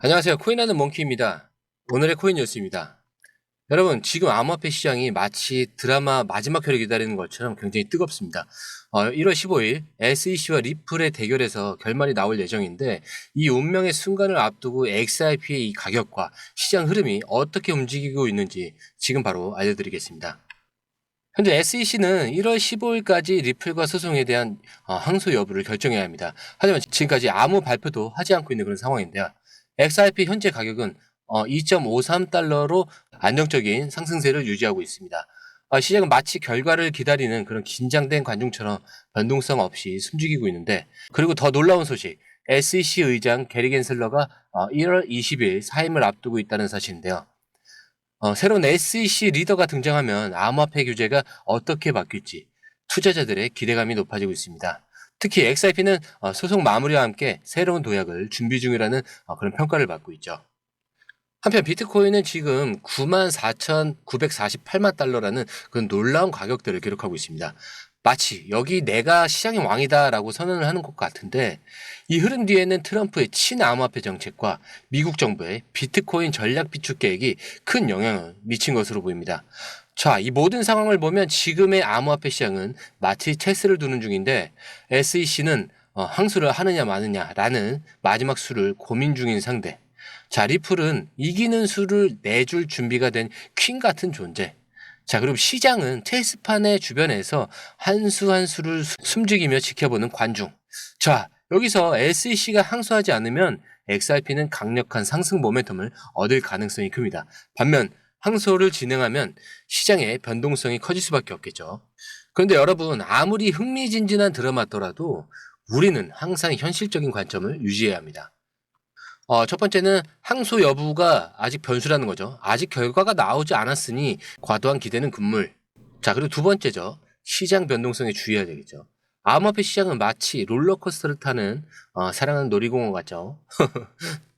안녕하세요. 코인하는 몽키입니다. 오늘의 코인 뉴스입니다. 여러분, 지금 암호화폐 시장이 마치 드라마 마지막 회를 기다리는 것처럼 굉장히 뜨겁습니다. 1월 15일 SEC와 리플의 대결에서 결말이 나올 예정인데, 이 운명의 순간을 앞두고 XRP의 이 가격과 시장 흐름이 어떻게 움직이고 있는지 지금 바로 알려드리겠습니다. 현재 SEC는 1월 15일까지 리플과 소송에 대한 항소 여부를 결정해야 합니다. 하지만 지금까지 아무 발표도 하지 않고 있는 그런 상황인데요. XRP 현재 가격은 2.53달러로 안정적인 상승세를 유지하고 있습니다. 시장은 마치 결과를 기다리는 그런 긴장된 관중처럼 변동성 없이 숨죽이고 있는데, 그리고 더 놀라운 소식, SEC 의장 게리 겐슬러가 1월 20일 사임을 앞두고 있다는 사실인데요. 새로운 SEC 리더가 등장하면 암호화폐 규제가 어떻게 바뀔지 투자자들의 기대감이 높아지고 있습니다. 특히 XRP는 소송 마무리와 함께 새로운 도약을 준비 중이라는 그런 평가를 받고 있죠. 한편 비트코인은 지금 94,948만 달러라는 그런 놀라운 가격대를 기록하고 있습니다. 마치 여기 내가 시장의 왕이다라고 선언을 하는 것 같은데, 이 흐름 뒤에는 트럼프의 친암호화폐 정책과 미국 정부의 비트코인 전략 비축 계획이 큰 영향을 미친 것으로 보입니다. 자, 이 모든 상황을 보면 지금의 암호화폐 시장은 마치 체스를 두는 중인데, SEC는 항소를 하느냐 마느냐라는 마지막 수를 고민 중인 상대. 자, 리플은 이기는 수를 내줄 준비가 된 퀸 같은 존재. 자, 그리고 시장은 체스판의 주변에서 한 수 한 수를 숨죽이며 지켜보는 관중. 자, 여기서 SEC가 항소하지 않으면 XRP는 강력한 상승 모멘텀을 얻을 가능성이 큽니다. 반면 항소를 진행하면 시장의 변동성이 커질 수밖에 없겠죠. 그런데 여러분, 아무리 흥미진진한 드라마더라도 우리는 항상 현실적인 관점을 유지해야 합니다. 첫 번째는 항소 여부가 아직 변수라는 거죠. 아직 결과가 나오지 않았으니 과도한 기대는 금물. 자, 그리고 두 번째죠. 시장 변동성에 주의해야 되겠죠. 암호화폐 시장은 마치 롤러코스터를 타는 사랑하는 놀이공원 같죠.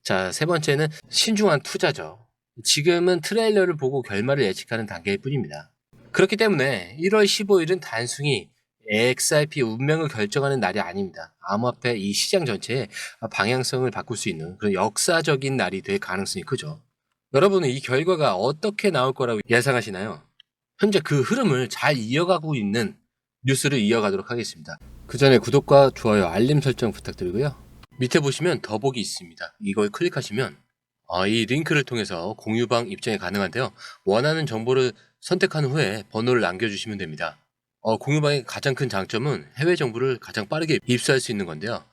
자, 세 번째는 신중한 투자죠. 지금은 트레일러를 보고 결말을 예측하는 단계일 뿐입니다. 그렇기 때문에 1월 15일은 단순히 XRP 운명을 결정하는 날이 아닙니다. 암호화폐 이 시장 전체의 방향성을 바꿀 수 있는 그런 역사적인 날이 될 가능성이 크죠. 여러분은 이 결과가 어떻게 나올 거라고 예상하시나요? 현재 그 흐름을 잘 이어가고 있는 뉴스를 이어가도록 하겠습니다. 그 전에 구독과 좋아요, 알림 설정 부탁드리고요. 밑에 보시면 더보기 있습니다. 이걸 클릭하시면 이 링크를 통해서 공유방 입장이 가능한데요. 원하는 정보를 선택한 후에 번호를 남겨주시면 됩니다. 공유방의 가장 큰 장점은 해외 정보를 가장 빠르게 입수할 수 있는 건데요.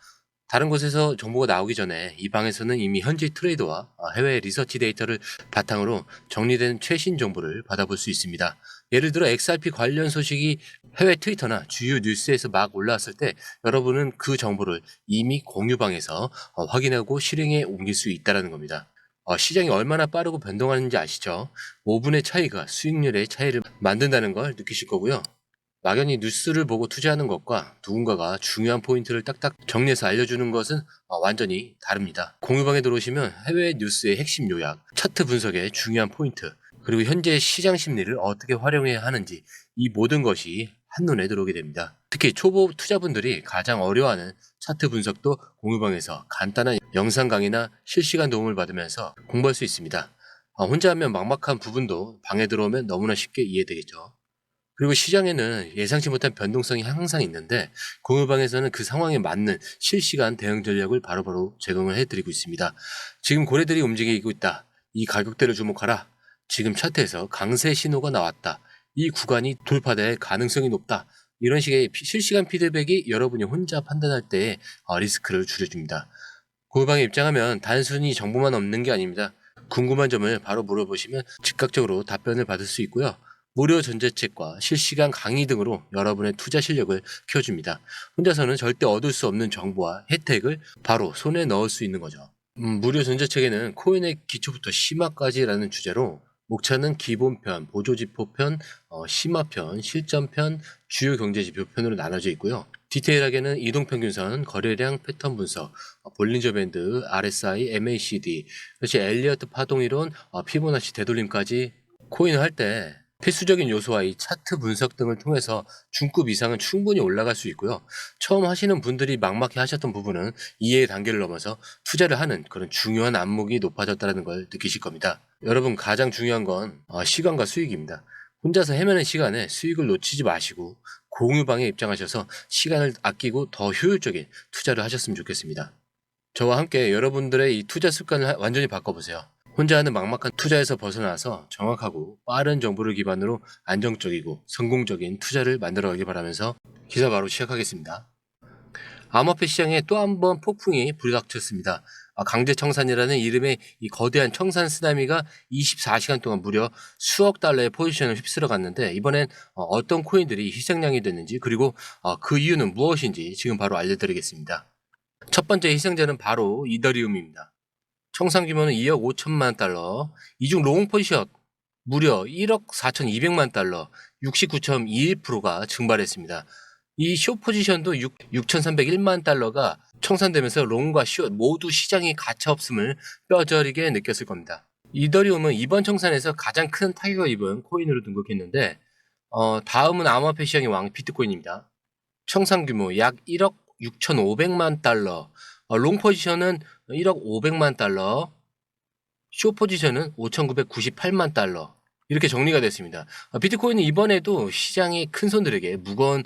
다른 곳에서 정보가 나오기 전에 이 방에서는 이미 현지 트레이더와 해외 리서치 데이터를 바탕으로 정리된 최신 정보를 받아볼 수 있습니다. 예를 들어 XRP 관련 소식이 해외 트위터나 주요 뉴스에서 막 올라왔을 때 여러분은 그 정보를 이미 공유방에서 확인하고 실행에 옮길 수 있다는 겁니다. 시장이 얼마나 빠르고 변동하는지 아시죠? 5분의 차이가 수익률의 차이를 만든다는 걸 느끼실 거고요. 막연히 뉴스를 보고 투자하는 것과 누군가가 중요한 포인트를 딱딱 정리해서 알려주는 것은 완전히 다릅니다. 공유방에 들어오시면 해외 뉴스의 핵심 요약, 차트 분석의 중요한 포인트, 그리고 현재 시장 심리를 어떻게 활용해야 하는지, 이 모든 것이 한눈에 들어오게 됩니다. 특히 초보 투자분들이 가장 어려워하는 차트 분석도 공유방에서 간단한 영상 강의나 실시간 도움을 받으면서 공부할 수 있습니다. 혼자 하면 막막한 부분도 방에 들어오면 너무나 쉽게 이해되겠죠. 그리고 시장에는 예상치 못한 변동성이 항상 있는데 공유방에서는 그 상황에 맞는 실시간 대응 전략을 바로바로 제공을 해드리고 있습니다. 지금 고래들이 움직이고 있다. 이 가격대를 주목하라. 지금 차트에서 강세 신호가 나왔다. 이 구간이 돌파될 가능성이 높다. 이런 식의 실시간 피드백이 여러분이 혼자 판단할 때 리스크를 줄여줍니다. 공유방에 입장하면 단순히 정보만 없는 게 아닙니다. 궁금한 점을 바로 물어보시면 즉각적으로 답변을 받을 수 있고요. 무료 전자책과 실시간 강의 등으로 여러분의 투자 실력을 키워줍니다. 혼자서는 절대 얻을 수 없는 정보와 혜택을 바로 손에 넣을 수 있는 거죠. 무료 전자책에는 코인의 기초부터 심화까지라는 주제로 목차는 기본편, 보조지표편, 심화편, 실전편, 주요 경제지표편으로 나눠져 있고요. 디테일하게는 이동평균선, 거래량 패턴 분석, 볼린저 밴드, RSI, MACD, 그렇지 엘리어트 파동이론, 피보나치 되돌림까지 코인을 할 때 필수적인 요소와 이 차트 분석 등을 통해서 중급 이상은 충분히 올라갈 수 있고요. 처음 하시는 분들이 막막해 하셨던 부분은 이해의 단계를 넘어서 투자를 하는 그런 중요한 안목이 높아졌다는 걸 느끼실 겁니다. 여러분, 가장 중요한 건 시간과 수익입니다. 혼자서 헤매는 시간에 수익을 놓치지 마시고 공유방에 입장하셔서 시간을 아끼고 더 효율적인 투자를 하셨으면 좋겠습니다. 저와 함께 여러분들의 이 투자 습관을 완전히 바꿔보세요. 혼자 하는 막막한 투자에서 벗어나서 정확하고 빠른 정보를 기반으로 안정적이고 성공적인 투자를 만들어가길 바라면서 기사 바로 시작하겠습니다. 암호화폐 시장에 또 한 번 폭풍이 불닥쳤습니다. 강제청산이라는 이름의 이 거대한 청산 쓰나미가 24시간 동안 무려 수억 달러의 포지션을 휩쓸어 갔는데, 이번엔 어떤 코인들이 희생양이 됐는지, 그리고 그 이유는 무엇인지 지금 바로 알려드리겠습니다. 첫 번째 희생자는 바로 이더리움입니다. 청산 규모는 2억 5천만 달러, 이중 롱 포지션 무려 1억 4,200만 달러, 69.21%가 증발했습니다. 이 숏 포지션도 6,301만 달러가 청산되면서 롱과 숏 모두 시장이 가차없음을 뼈저리게 느꼈을 겁니다. 이더리움은 이번 청산에서 가장 큰 타격을 입은 코인으로 등극했는데, 다음은 암호화폐 시장의 왕 비트코인입니다. 청산 규모 약 1억 6,500만 달러, 롱 포지션은 1억 500만 달러, 숏 포지션은 5,998만 달러, 이렇게 정리가 됐습니다. 비트코인은 이번에도 시장의 큰손들에게 무거운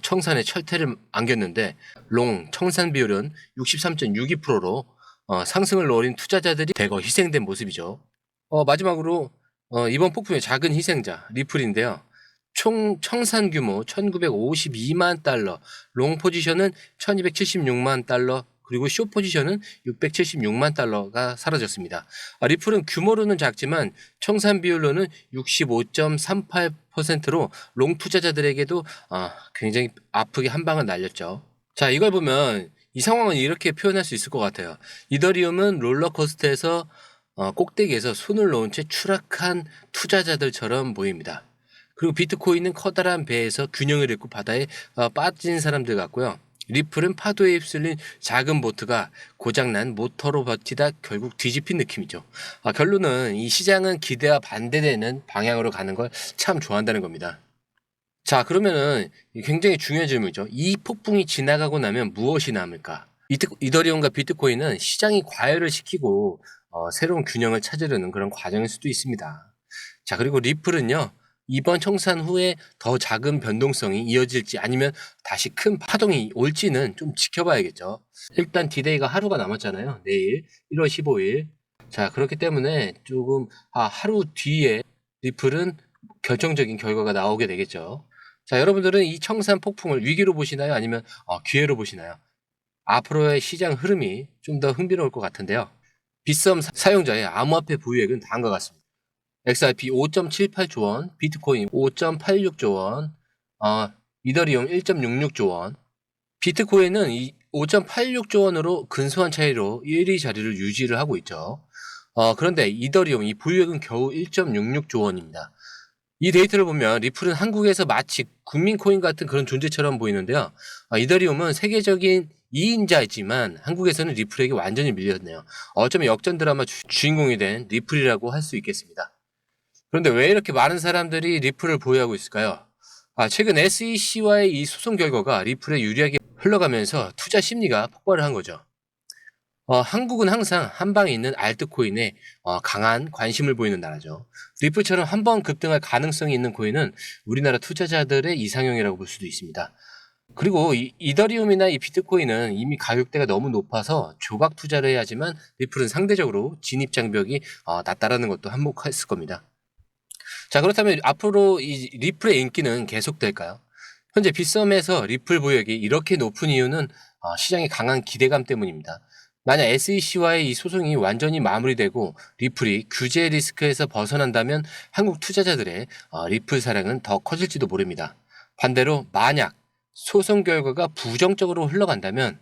청산의 철퇴를 안겼는데, 롱 청산 비율은 63.62%로 상승을 노린 투자자들이 대거 희생된 모습이죠. 마지막으로 이번 폭풍의 작은 희생자 리플인데요. 총 청산 규모 1952만 달러, 롱 포지션은 1276만 달러, 그리고 숏 포지션은 676만 달러가 사라졌습니다. 리플은 규모로는 작지만 청산 비율로는 65.38%로 롱 투자자들에게도 굉장히 아프게 한 방을 날렸죠. 자, 이걸 보면 이 상황은 이렇게 표현할 수 있을 것 같아요. 이더리움은 롤러코스터에서 꼭대기에서 손을 놓은 채 추락한 투자자들처럼 보입니다. 그리고 비트코인은 커다란 배에서 균형을 잃고 바다에 빠진 사람들 같고요. 리플은 파도에 휩쓸린 작은 보트가 고장난 모터로 버티다 결국 뒤집힌 느낌이죠. 결론은 이 시장은 기대와 반대되는 방향으로 가는 걸 참 좋아한다는 겁니다. 자, 그러면은 굉장히 중요한 질문이죠. 이 폭풍이 지나가고 나면 무엇이 남을까? 이더리움과 비트코인은 시장이 과열을 시키고 새로운 균형을 찾으려는 그런 과정일 수도 있습니다. 자, 그리고 리플은요, 이번 청산 후에 더 작은 변동성이 이어질지 아니면 다시 큰 파동이 올지는 좀 지켜봐야겠죠. 일단 디데이가 하루가 남았잖아요. 내일 1월 15일. 자, 그렇기 때문에 조금 하루 뒤에 리플은 결정적인 결과가 나오게 되겠죠. 자, 여러분들은 이 청산 폭풍을 위기로 보시나요? 아니면 기회로 보시나요? 앞으로의 시장 흐름이 좀 더 흥미로울 것 같은데요. 빗썸 사용자의 암호화폐 보유액은 다음과 같습니다. XRP 5.78조 원, 비트코인 5.86조 원, 이더리움 1.66조 원. 비트코인은 5.86조 원으로 근소한 차이로 1위 자리를 유지를 하고 있죠. 그런데 이더리움 이 보유액은 겨우 1.66조 원입니다. 이 데이터를 보면 리플은 한국에서 마치 국민코인 같은 그런 존재처럼 보이는데요. 이더리움은 세계적인 2인자이지만 한국에서는 리플에게 완전히 밀렸네요. 어쩌면 역전 드라마 주인공이 된 리플이라고 할 수 있겠습니다. 그런데 왜 이렇게 많은 사람들이 리플을 보유하고 있을까요? 최근 SEC와의 이 소송 결과가 리플에 유리하게 흘러가면서 투자 심리가 폭발을 한 거죠. 한국은 항상 한방에 있는 알트코인에 강한 관심을 보이는 나라죠. 리플처럼 한 번 급등할 가능성이 있는 코인은 우리나라 투자자들의 이상형이라고 볼 수도 있습니다. 그리고 이더리움이나 이 비트코인은 이미 가격대가 너무 높아서 조각 투자를 해야 하지만, 리플은 상대적으로 진입 장벽이 낮다라는 것도 한몫했을 겁니다. 자, 그렇다면 앞으로 이 리플의 인기는 계속될까요? 현재 빗썸에서 리플 보유액이 이렇게 높은 이유는 시장의 강한 기대감 때문입니다. 만약 SEC와의 이 소송이 완전히 마무리되고 리플이 규제 리스크에서 벗어난다면 한국 투자자들의 리플 사랑은 더 커질지도 모릅니다. 반대로 만약 소송 결과가 부정적으로 흘러간다면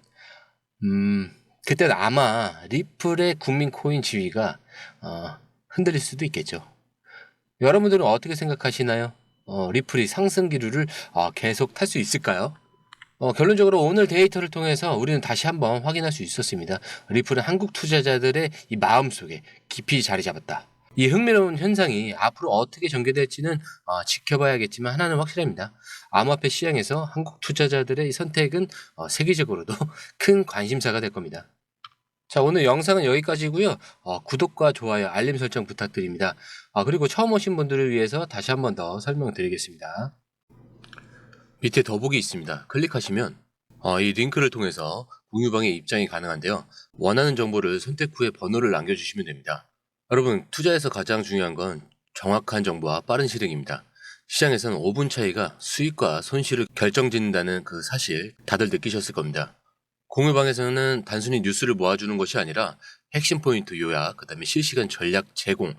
그때는 아마 리플의 국민 코인 지위가 흔들릴 수도 있겠죠. 여러분들은 어떻게 생각하시나요? 리플이 상승 기류를 계속 탈 수 있을까요? 결론적으로 오늘 데이터를 통해서 우리는 다시 한번 확인할 수 있었습니다. 리플은 한국 투자자들의 이 마음속에 깊이 자리 잡았다. 이 흥미로운 현상이 앞으로 어떻게 전개될지는 지켜봐야겠지만 하나는 확실합니다. 암호화폐 시장에서 한국 투자자들의 선택은 세계적으로도 큰 관심사가 될 겁니다. 자, 오늘 영상은 여기까지고요. 구독과 좋아요, 알림 설정 부탁드립니다. 그리고 처음 오신 분들을 위해서 다시 한 번 더 설명드리겠습니다. 밑에 더보기 있습니다. 클릭하시면 이 링크를 통해서 공유방에 입장이 가능한데요. 원하는 정보를 선택 후에 번호를 남겨주시면 됩니다. 여러분, 투자에서 가장 중요한 건 정확한 정보와 빠른 실행입니다. 시장에서는 5분 차이가 수익과 손실을 결정짓는다는 그 사실 다들 느끼셨을 겁니다. 공유방에서는 단순히 뉴스를 모아주는 것이 아니라 핵심 포인트 요약, 그 다음에 실시간 전략 제공,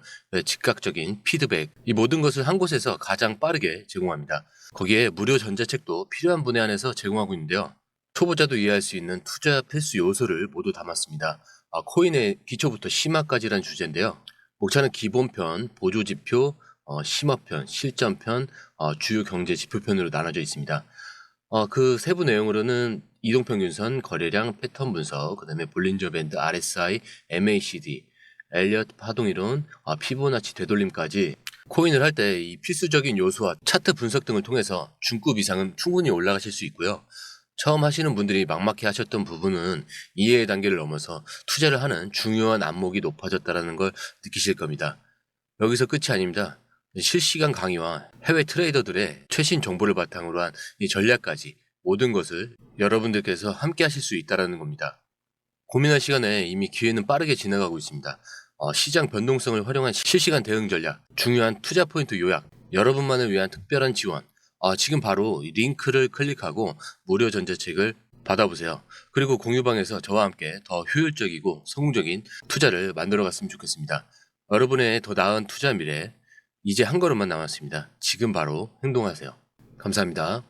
즉각적인 피드백, 이 모든 것을 한 곳에서 가장 빠르게 제공합니다. 거기에 무료 전자책도 필요한 분야 안에서 제공하고 있는데요. 초보자도 이해할 수 있는 투자 필수 요소를 모두 담았습니다. 코인의 기초부터 심화까지란 주제인데요. 목차는 기본편, 보조지표, 심화편, 실전편, 주요 경제 지표편으로 나눠져 있습니다. 그 세부 내용으로는 이동평균선, 거래량, 패턴 분석, 그 다음에 볼린저 밴드, RSI, MACD, 엘리엇 파동이론, 피보나치 되돌림까지 코인을 할 때 이 필수적인 요소와 차트 분석 등을 통해서 중급 이상은 충분히 올라가실 수 있고요. 처음 하시는 분들이 막막해 하셨던 부분은 이해의 단계를 넘어서 투자를 하는 중요한 안목이 높아졌다는 걸 느끼실 겁니다. 여기서 끝이 아닙니다. 실시간 강의와 해외 트레이더들의 최신 정보를 바탕으로 한 이 전략까지 모든 것을 여러분들께서 함께 하실 수 있다는 겁니다. 고민할 시간에 이미 기회는 빠르게 지나가고 있습니다. 시장 변동성을 활용한 실시간 대응 전략, 중요한 투자 포인트 요약, 여러분만을 위한 특별한 지원. 지금 바로 이 링크를 클릭하고 무료 전자책을 받아보세요. 그리고 공유방에서 저와 함께 더 효율적이고 성공적인 투자를 만들어 갔으면 좋겠습니다. 여러분의 더 나은 투자 미래, 이제 한 걸음만 남았습니다. 지금 바로 행동하세요. 감사합니다.